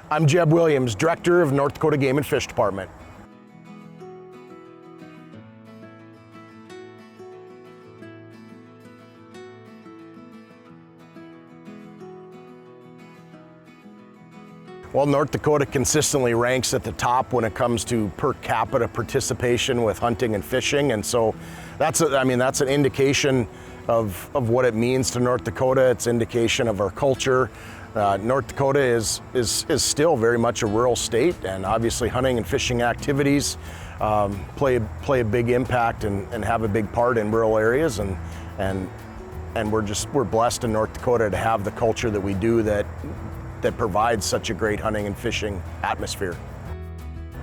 I'm Jeb Williams, Director of North Dakota Game and Fish Department. Well, North Dakota consistently ranks at the top when it comes to per capita participation with hunting and fishing, and so that's an indication of what it means to North Dakota. It's an indication of our culture. North Dakota is still very much a rural state, and obviously hunting and fishing activities play a big impact and have a big part in rural areas, and we're blessed in North Dakota to have the culture that we do that provides such a great hunting and fishing atmosphere.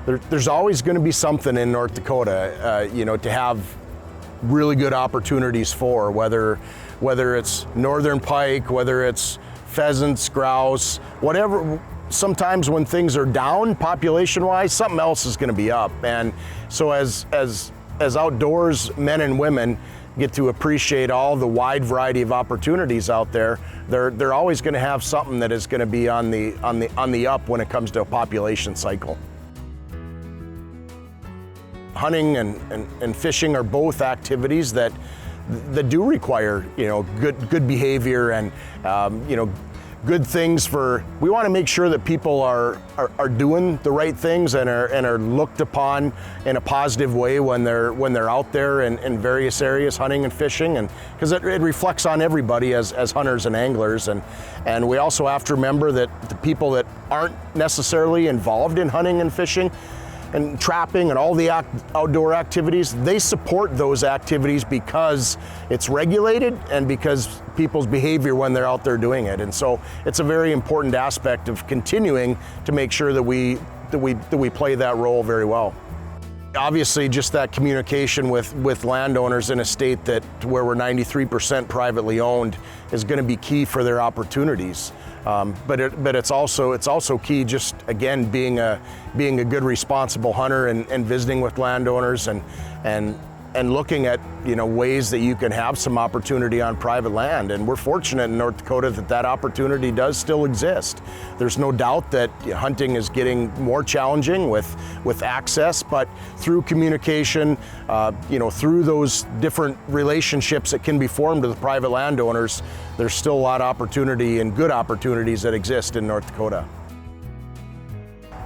There's always going to be something in North Dakota, to have really good opportunities for, whether it's northern pike, whether it's pheasants, grouse, whatever. Sometimes when things are down population-wise, something else is going to be up. And so as outdoors men and women get to appreciate all the wide variety of opportunities out there, they're always going to have something that is going to be on the up when it comes to a population cycle. Hunting and fishing are both activities that do require good behavior and good things we want to make sure that people are doing the right things and are looked upon in a positive way when they're out there in various areas hunting and fishing, and because it reflects on everybody as hunters and anglers, and we also have to remember that the people that aren't necessarily involved in hunting and fishing and trapping and all the outdoor activities, they support those activities because it's regulated and because people's behavior when they're out there doing it. And so it's a very important aspect of continuing to make sure that we play that role very well. Obviously, just that communication with landowners in a state where we're 93% privately owned is going to be key for their opportunities. But it's also key, just again being a good responsible hunter and visiting with landowners and looking at ways that you can have some opportunity on private land. And we're fortunate in North Dakota that opportunity does still exist. There's no doubt that hunting is getting more challenging with access, but through communication, through those different relationships that can be formed with the private landowners, there's still a lot of opportunity and good opportunities that exist in North Dakota.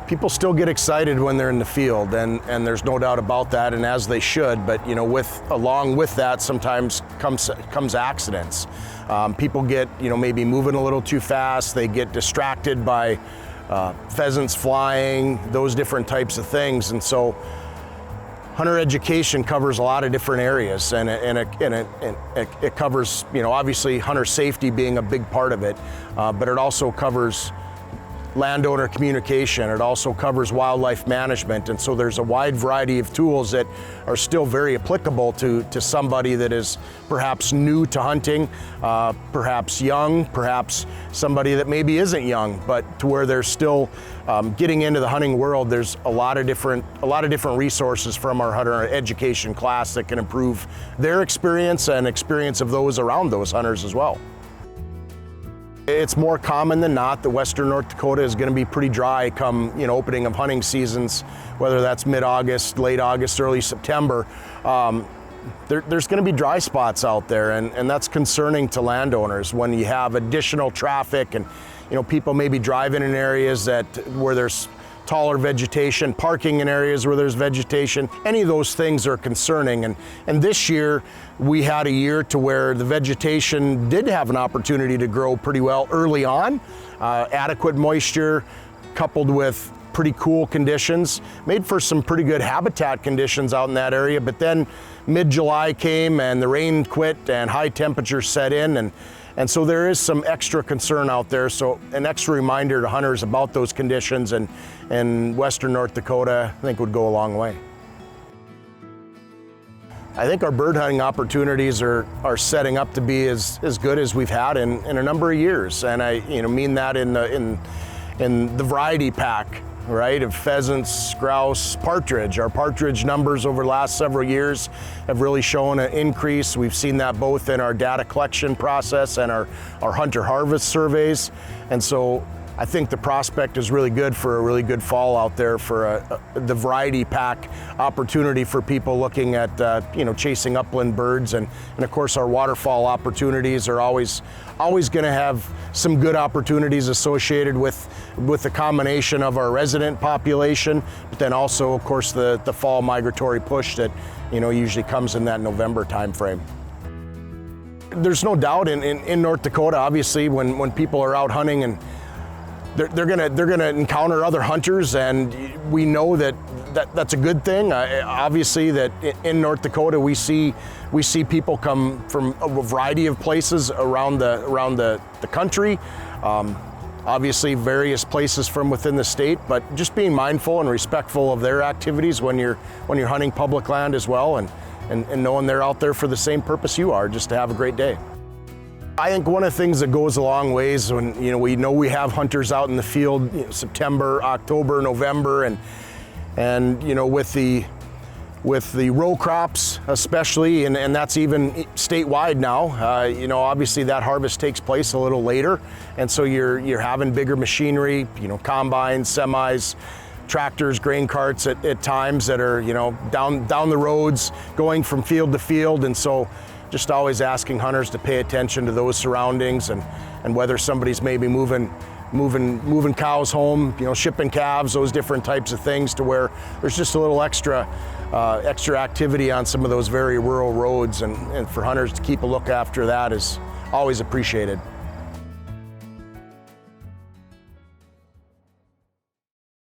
People still get excited when they're in the field, and there's no doubt about that, and as they should. But along with that, sometimes comes accidents. People get maybe moving a little too fast. They get distracted by pheasants flying, those different types of things, and so hunter education covers a lot of different areas, and it covers obviously hunter safety being a big part of it, but it also covers landowner communication. It also covers wildlife management, and so there's a wide variety of tools that are still very applicable to somebody that is perhaps new to hunting, perhaps young, perhaps somebody that maybe isn't young, but to where they're still getting into the hunting world. There's a lot of different resources from our hunter education class that can improve their experience and experience of those around those hunters as well. It's more common than not that western North Dakota is going to be pretty dry come opening of hunting seasons, whether that's mid-August, late August, early September. There's going to be dry spots out there, and that's concerning to landowners when you have additional traffic and people maybe driving in areas where there's taller vegetation, parking in areas where there's vegetation. Any of those things are concerning, and this year we had a year to where the vegetation did have an opportunity to grow pretty well early on. Adequate moisture coupled with pretty cool conditions made for some pretty good habitat conditions out in that area, but then mid-July came and the rain quit and high temperatures set in, and so there is some extra concern out there. So an extra reminder to hunters about those conditions in western North Dakota, I think would go a long way. I think our bird hunting opportunities are setting up to be as good as we've had in a number of years, and I mean that in the variety pack, right, of pheasants, grouse, partridge. Our partridge numbers over the last several years have really shown an increase. We've seen that both in our data collection process and our hunter harvest surveys, and so I think the prospect is really good for a really good fall out there for the variety pack opportunity for people looking at chasing upland birds, and of course our waterfall opportunities are always going to have some good opportunities associated with the combination of our resident population, but then also of course the fall migratory push that usually comes in that November time frame. There's no doubt in North Dakota, obviously, when people are out hunting, and they're gonna encounter other hunters, and we know that's a good thing. Obviously, that in North Dakota we see people come from a variety of places around the country. Obviously, various places from within the state, but just being mindful and respectful of their activities when you're hunting public land as well, and knowing they're out there for the same purpose you are, just to have a great day. I think one of the things that goes a long ways when we know we have hunters out in the field, September, October, November, and with the row crops especially, and that's even statewide now. Obviously that harvest takes place a little later, and so you're having bigger machinery, combines, semis, tractors, grain carts at times that are down the roads going from field to field, and so just always asking hunters to pay attention to those surroundings, and whether somebody's maybe moving cows home, shipping calves, those different types of things, to where there's just a little extra activity on some of those very rural roads, and for hunters to keep a look after that is always appreciated.